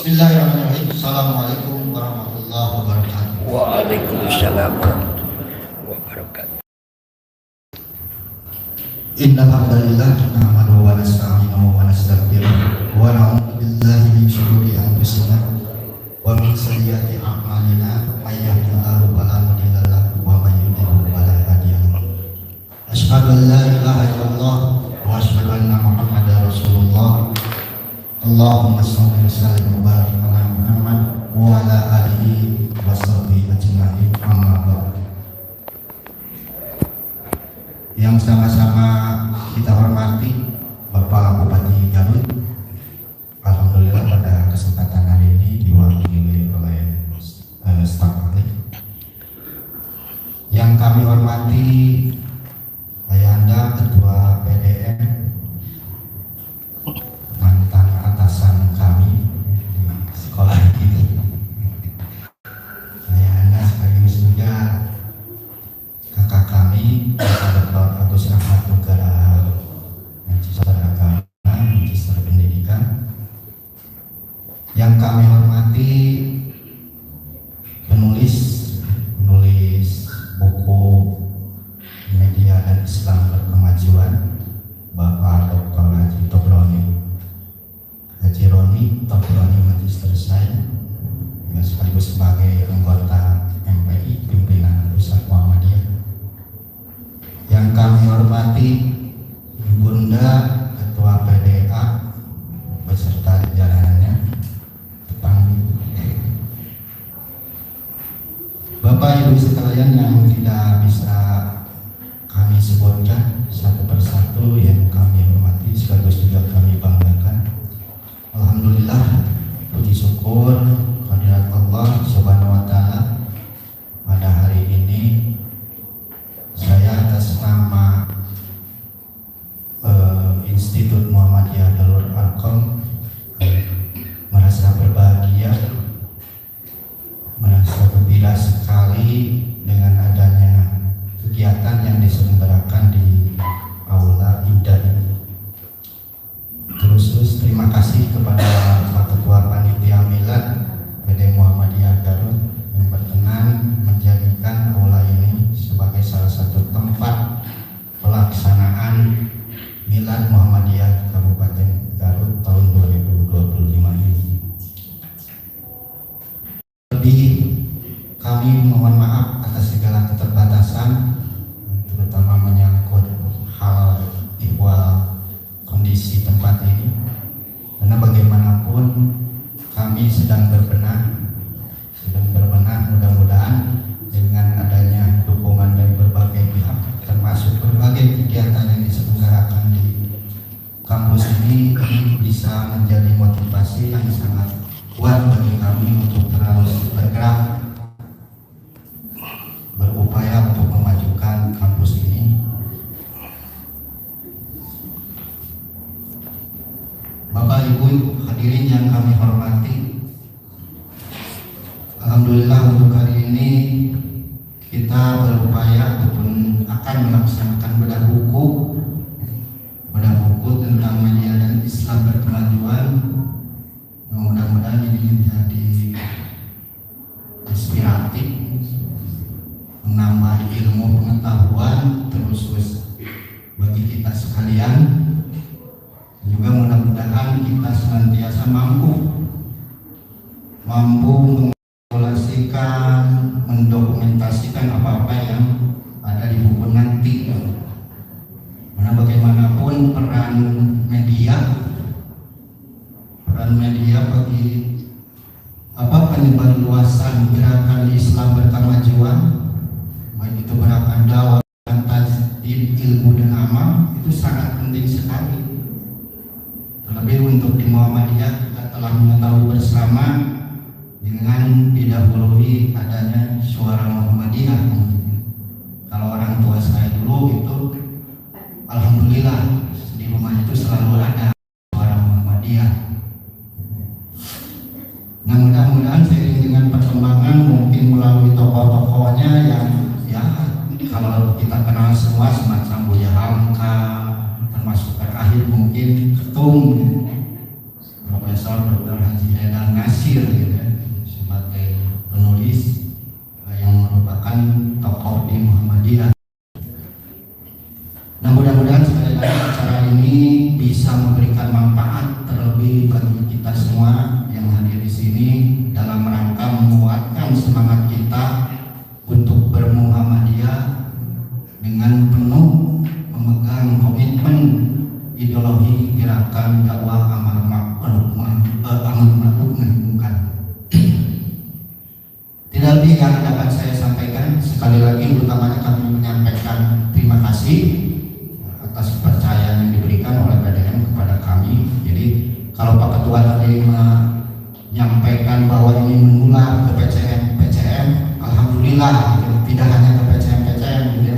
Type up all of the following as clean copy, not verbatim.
Bismillahirrahmanirrahim. Assalamualaikum warahmatullahi wabarakatuh. Waalaikumsalam warahmatullahi wabarakatuh. Innal hamdalillah nahmaduhu wa nasta'inuhu wa nastaghfiruh wa na'udzu billahi min shururi anfusina wa min sayyiati a'malina may yahdihillahu fala mudilla lahu wa may yudlil fala hadiya lahu. Asyhadu an la ilaha illallah wa asyhadu anna Muhammadar Rasulullah. Allahumma shalli wa sallim wa barik ala Muhammad wa ala alihi wa sahbihi ajma'in. Amma ba'd. Yang sama-sama kita hormati Bapak Bupati Garut, alhamdulillah pada kesempatan hari ini diwakili oleh staf ahli. Yang kami hormati Ayahanda Ketua PDM, mantan atasan kami di sekolah ini, Ayahanda sekaligus juga kakak kami, Dr. Agus Rahmat Nugraha, Magister Agama, Magister Pendidikan. Yang kami hormati penulis buku Media dan Islam Berkemajuan, Bapak Dr. Haji Tobroni Magister Sains, yang sekaligus sebagai anggota MPI Pimpinan Pusat Muhammadiyah. Yang kami hormati Bunda Ketua PDA beserta jajarannya, Bapak Ibu sekalian yang tidak bisa kami sebutkan satu persatu, yang kami hormati sekaligus juga kami banggakan. Alhamdulillah, puji syukur kehadirat Allah Subhanahu wa taala, pada hari ini saya atas nama Institut Muhammadiyah Darul Arqam merasa berbahagia, merasa gembira sekali dengan adanya kegiatan yang diselenggarakan di Aula Indah ini. Terus terima kasih kepada Pak Ketua Panitia Milad PD Muhammadiyah Garut yang berkenan menjadikan aula ini sebagai salah satu tempat pelaksanaan Milad Muhammadiyah Kabupaten Garut tahun 2025 ini. Lebih kami mohon maaf atas segala keterbatasan, terutama menyangkut hal ihwal kondisi tempat ini, karena bagaimanapun kami sedang berbenah, mudah-mudahan dengan adanya dukungan dari berbagai pihak, termasuk berbagai kegiatan yang diselenggarakan di kampus ini bisa menjadi motivasi yang sangat kuat bagi kami untuk terus bergerak, berupaya untuk memajukan kampus ini. Bapak Ibu hadirin yang kami hormati, alhamdulillah untuk hari ini kita berupaya ataupun akan melaksanakan bedah buku tentang media dan Islam berkemajuan. Mudah-mudahan ini menjadi inspiratif, menambah ilmu pengetahuan terus bagi kita sekalian. Juga mudah-mudahan kita senantiasa mampu mengevaluasikan, mendokumentasikan apa-apa yang ada di buku nanti. Karena bagaimanapun peran media bagi penyebarluasan gerakan Islam berkemajuan, baik itu gerakan dakwah dan tajdid ilmu dan amal, itu sangat penting sekali. Terlebih untuk di Muhammadiyah kita telah mengetahui bersama dengan didahului adanya suara Muhammadiyah. Kalau orang tua saya dulu itu alhamdulillah di rumah itu selalu ada suara Muhammadiyah. Nah, mudah-mudahan seiring dengan perkembangan mungkin melalui tokoh-tokohnya yang ya kalau kita kenal semua semacam Buya Hamka, termasuk terakhir mungkin Ketum Profesor Profesor Dr. Haji Haidar Nasir gitu ya, sebagai penulis yang merupakan tokoh di Muhammadiyah. Nah, mudah-mudahan sekali lagi acara ini bisa memberikan manfaat terlebih bagi kita semua yang hadir di sini dalam rangka menguatkan semangat kita untuk bermuhammadiyah dengan penuh memegang komitmen ideologi gerakan dakwah amar ma'ruf nahi munkar. Tidak lebih yang dapat saya sampaikan, sekali lagi utamanya kami menyampaikan terima kasih atas kepercayaan yang diberikan oleh PDM kepada kami. Jadi kalau Pak Ketua tadi menyampaikan bahwa ini menular ke PCM, alhamdulillah tidak hanya ke PCM,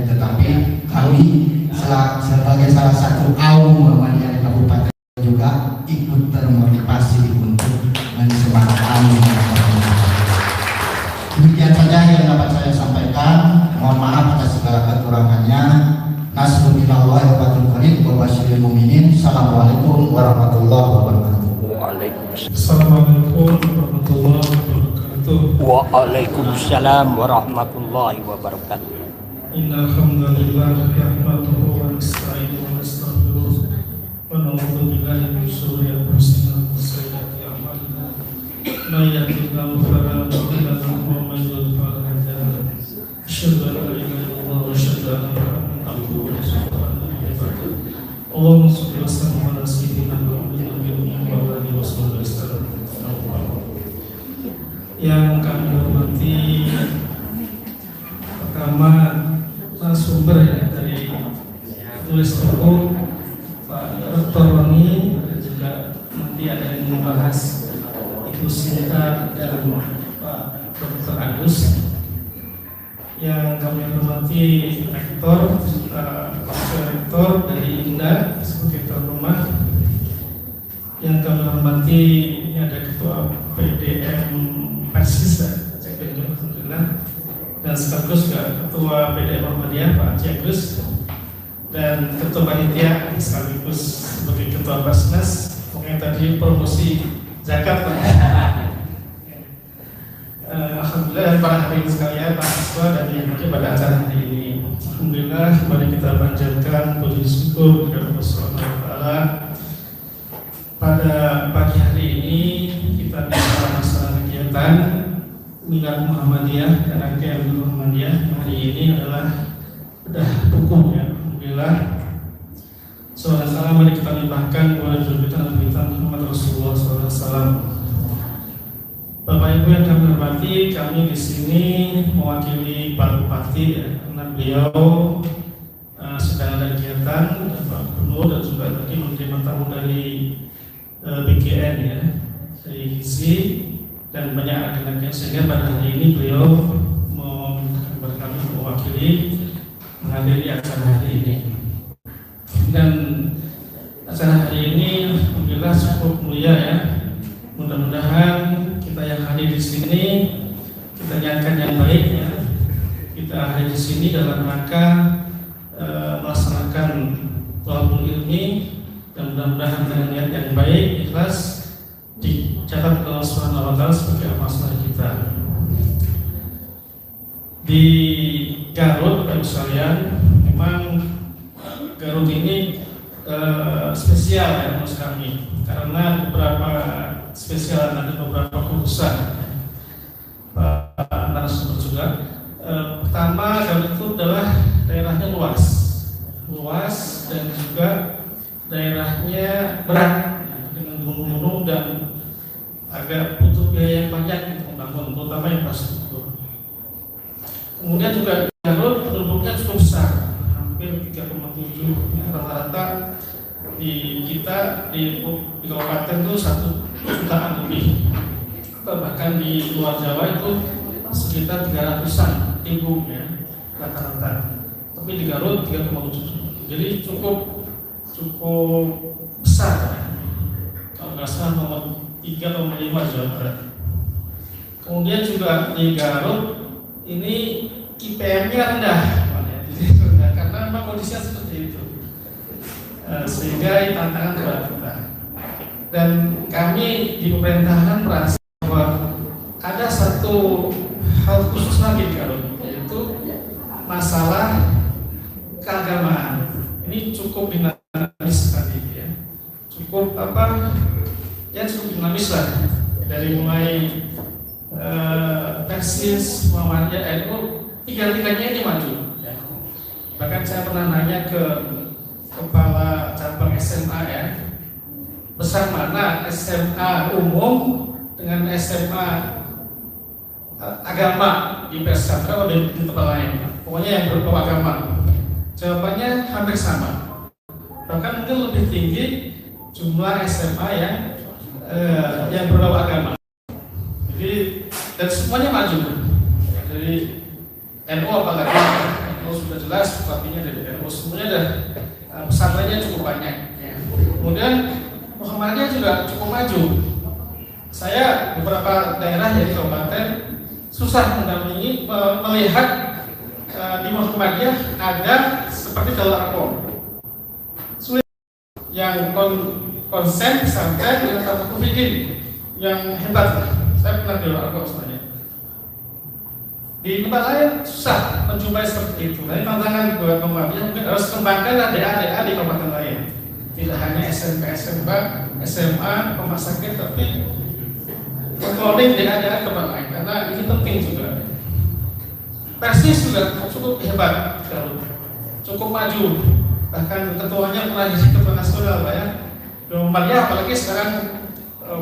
tetapi kami sebagai salah satu kaum Muhammadiyah di Kabupaten juga ikut termotivasi untuk mensebarkan. Demikian saja yang dapat saya sampaikan. Mohon maaf atas segala kekurangannya. Nasrulillah wa batul qarib wa basyiril mu'minin. Assalamualaikum warahmatullahi wabarakatuh. Waalaikumsalam. Assalamualaikum warahmatullahi wabarakatuh. Waalaikumsalam warahmatullahi wabarakatuh. Innal hamdalillah nahmaduhu wa nasta'inuhu wa nastaghfiruh wa na'udzu billahi min shururi anfusina wa sayyiati a'malina. May yahdihillahu fala mudilla lahu wa may yudlil fala hadiya lahu. Asyhadu an la ilaha illallah wa asyhadu anna Muhammadan abduhu wa rasuluh. Allahumma shalli wa sallim ala sayyidina Muhammadin wa ala alihi wa sallam. Yang kami hormati, pertama sumber ya dari tulis buku Pak Dr. Roni, dan juga nanti ada yang membahas Ibu Sinta dan Pak Dr. Agus. Yang kami hormati rektor, rektor dari INDA sebagai tuan rumah. Yang kami hormati ini ada ketua PDM Persis, alhamdulillah, dan sekaligus juga ketua PDM Muhammadiyah Pak Haji Agus, dan ketua panitia sekaligus sebagai ketua Basnas. Pokoknya tadi promosi zakat Pak. Alhamdulillah, dan para hadirin sekalian, para siswa dan yang hadir pada acara hari ini. Alhamdulillah, mari kita panjatkan puji syukur kepada Allah Subhanahu wa taala. Pada pagi hari ini kita bisa melaksanakan kegiatan Milad Muhammadiyah dan rangkaian Muhammadiyah. Hari ini adalah bedah buku ya. Alhamdulillah. Salam mari kita limpahkan kepada junjungan Muhammad Rasulullah SAW. Bapak Ibu yang kami hormati, kami di sini mewakili Pak Bupati ya, karena beliau sedang ada kegiatan, Pak Gubernur dan juga tadi menerima tamu dari BGN ya, dari Gizi dan banyak agen-agen, sehingga pada hari ini beliau kepada kami mewakili menghadiri acara hari ini. Dan acara hari ini alhamdulillah cukup mulia ya. Mudah-mudahan kita yang hadir di sini kita niatkan yang baik ya. Kita hadir di sini dalam rangka melaksanakan thalabul ilmi, dan mudah-mudahan dengan niat yang baik, ikhlas, dicatat oleh Allah Subhanahu wa taala sebagai amal saleh kita. Di Garut, Bapak sekalian, memang Garut ini spesial ya menurut kami, karena beberapa spesial, ada beberapa khususan narasumber juga. Pertama, Garut itu adalah daerahnya luas dan juga daerahnya berat dengan gunung-gunung dan agak butuh biaya yang banyak untuk membangun, terutama infrastruktur. Kemudian juga Garut penduduknya cukup besar, hampir 3,7 rata-rata di kita di kabupaten itu 1 jutaan lebih, bahkan di luar Jawa itu sekitar 300-an ribu ya rata-rata, tapi di Garut 3,7, jadi cukup besar ya. Kalau nggak salah nomor 3 atau 5 Jawa Barat. Kemudian juga di Garut ini IPM-nya rendah, karena memang kondisinya seperti itu, sehingga tantangan buat kita. Dan kami di pemerintahan merasa bahwa ada satu hal khusus lagi kalau yaitu masalah keagamaan. Ini cukup dinamis sekali ya. Cukup cukup dinamis lah, dari mulai Persis, Muhammadiyah, NU, tiga-tiganya ini maju ya. Bahkan saya pernah nanya ke kepala cabang SMA ya, besar mana SMA umum dengan SMA agama di Persat atau di tempat lain, pokoknya yang berbau agama. Jawabannya hampir sama, bahkan mungkin lebih tinggi jumlah SMA yang berbau agama. Jadi dan semuanya maju. Jadi NU apalagi, NU sudah jelas bupatinya dari NU, semuanya ada, pesantrennya cukup banyak. Kemudian Muhammadiyah juga cukup maju. Saya beberapa daerah di kabupaten susah mendampingi melihat di Muhammadiyah ada seperti Darul Arqam. Sulit yang konsen sampai dengan satu bikin yang hebat. Saya pernah di Darul Arqam sebenarnya. Di tempat lain susah menjumpai seperti itu. Tapi tantangan buat Muhammadiyah mungkin harus kembangkan daerah-daerah di kabupaten lain. Tidak hanya SMP, SMK, SMA, rumah sakit, tapi mengcloning daerah-daerah tempat lain karena ini penting juga. Persis juga cukup hebat, cukup maju. Bahkan ketuanya pernah jadi ketua nasional, Pak ya. Muhammadiyah apalagi sekarang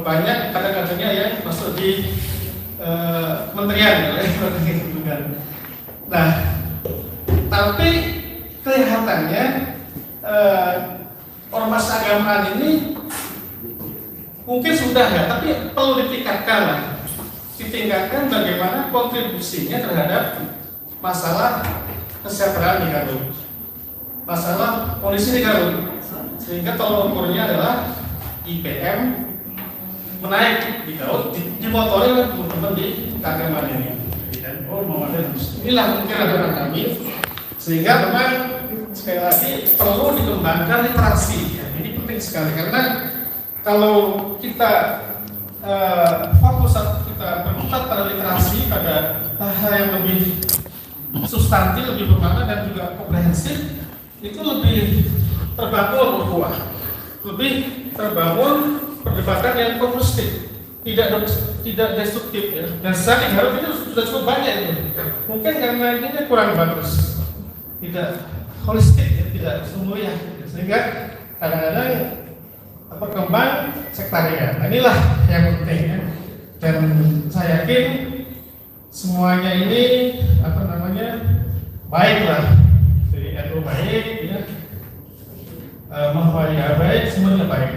banyak kadang-kadangnya yang masuk di kementerian, Nah, tapi kelihatannya ormas agamaan ini mungkin sudah ya, tapi perlu ditingkatkan lah. Ditingkatkan bagaimana kontribusinya terhadap masalah kesejahteraan di Garut, masalah kondisi di Garut, sehingga tolak ukurnya adalah IPM menaik di Garut, dimotori oleh teman-teman di keagamaan ini. Inilah mungkin adalah kami, sehingga memang sekali lagi perlu dikembangkan literasi. Ya. Ini penting sekali karena kalau kita fokus atau kita berkutat pada literasi, pada hal yang lebih substantif, lebih bermakna dan juga komprehensif, itu lebih terbangun ukhuwah, lebih terbangun perdebatan yang konstruktif, tidak destruktif ya. Dan saat ini harus itu sudah cukup banyak itu. Mungkin karena ini kurang bagus, tidak holistik ya, tidak sungguh ya, sehingga kadang-kadang berkembang sektarian. Nah, inilah yang penting ya. Dan saya yakin semuanya ini baiklah, dari NU baik ya, Muhammadiyah baik, semuanya baik.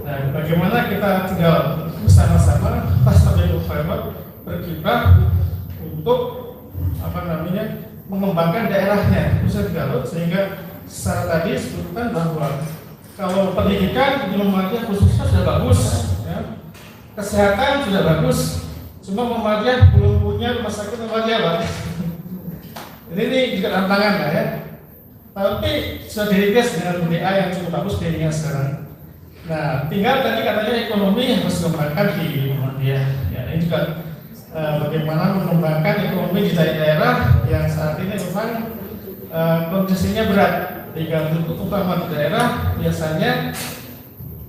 Nah, bagaimana kita tinggal bersama-sama Fastabiqul Khairat berkiprah untuk mengembangkan daerahnya khususnya di Garut, sehingga secara tadi disebutkan bahwa kalau pendidikan di Muhammadiyah khususnya sudah bagus ya. Kesehatan sudah bagus, cuma Muhammadiyah belum punya rumah sakit Muhammadiyah, Pak. Ini juga tantangan lah ya. Tapi sudah dirintis dengan BDA yang cukup bagus dirinya sekarang. Nah, tinggal tadi katanya ekonomi yang harus dikembangkan di Muhammadiyah. Ya, ini juga bagaimana mengembangkan ekonomi di daerah yang saat ini memang kondisinya berat. Di Garut utama di daerah biasanya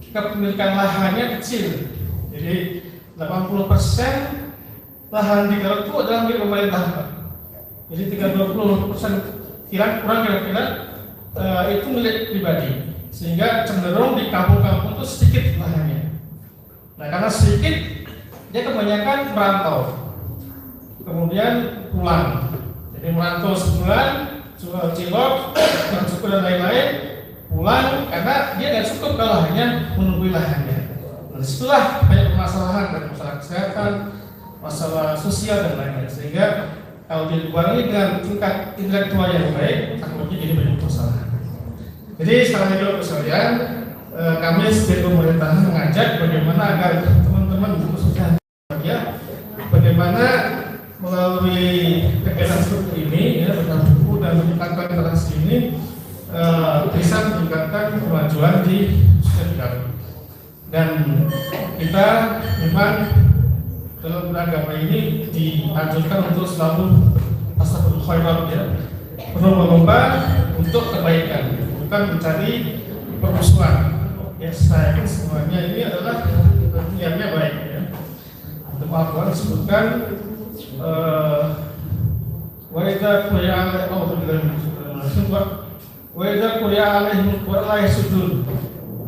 kepemilikan lahannya kecil. Jadi 80% lahan di Garut itu adalah milik pemerintah, Pak. Jadi 30% kira-kira itu milik pribadi. Sehingga cenderung di kampung-kampung itu sedikit lahannya. Nah, karena sedikit, dia kebanyakan merantau, kemudian pulang. Jadi merantau sebulan, jual cilok, dan cukup dan lain-lain, pulang karena dia tidak cukup kalau hanya menunggu lahannya. Nah, disitulah banyak permasalahan, dari masalah kesehatan, masalah sosial dan lain-lain. Sehingga kalau dikurangi dengan tingkat intelektual yang baik, takutnya jadi banyak masalah. Jadi sekarang ini sekalian, kami sebagai pemerintahan mengajak bagaimana agar teman-teman khususnya ya, bagaimana melalui kegiatan seperti ini ya, berbagi buku dan menciptakan interaksi ini bisa meningkatkan kemajuan di Garut. Dan kita memang dalam beragama ini dianjurkan untuk selalu astagfirullah khairat, ya, berlomba-lomba untuk kebaikan, bukan mencari permusuhan. Ya, saya yakin semuanya ini adalah niatnya baik, ya. Untuk Al-Quran disebutkan wa idza quri'a alaihimul Qur'an la yasudun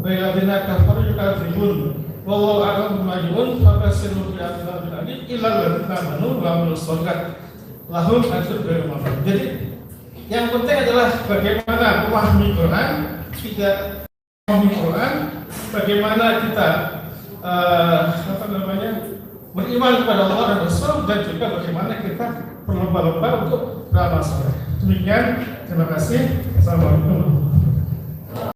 wa alladzina kafaru yukadzibun wallahu a'lamu bima yu'un fabashshirhum bi'adzabin alim illa alladzina amanu wa 'amilus shalihat lahum ajrun ghairu mamnun. Jadi yang penting adalah bagaimana memahami Quran, tidak memahami Quran, bagaimana kita beriman kepada Allah dan Rasul, dan juga bagaimana kita berlomba-lomba untuk beramal saleh. Demikian, terima kasih. Assalamualaikum.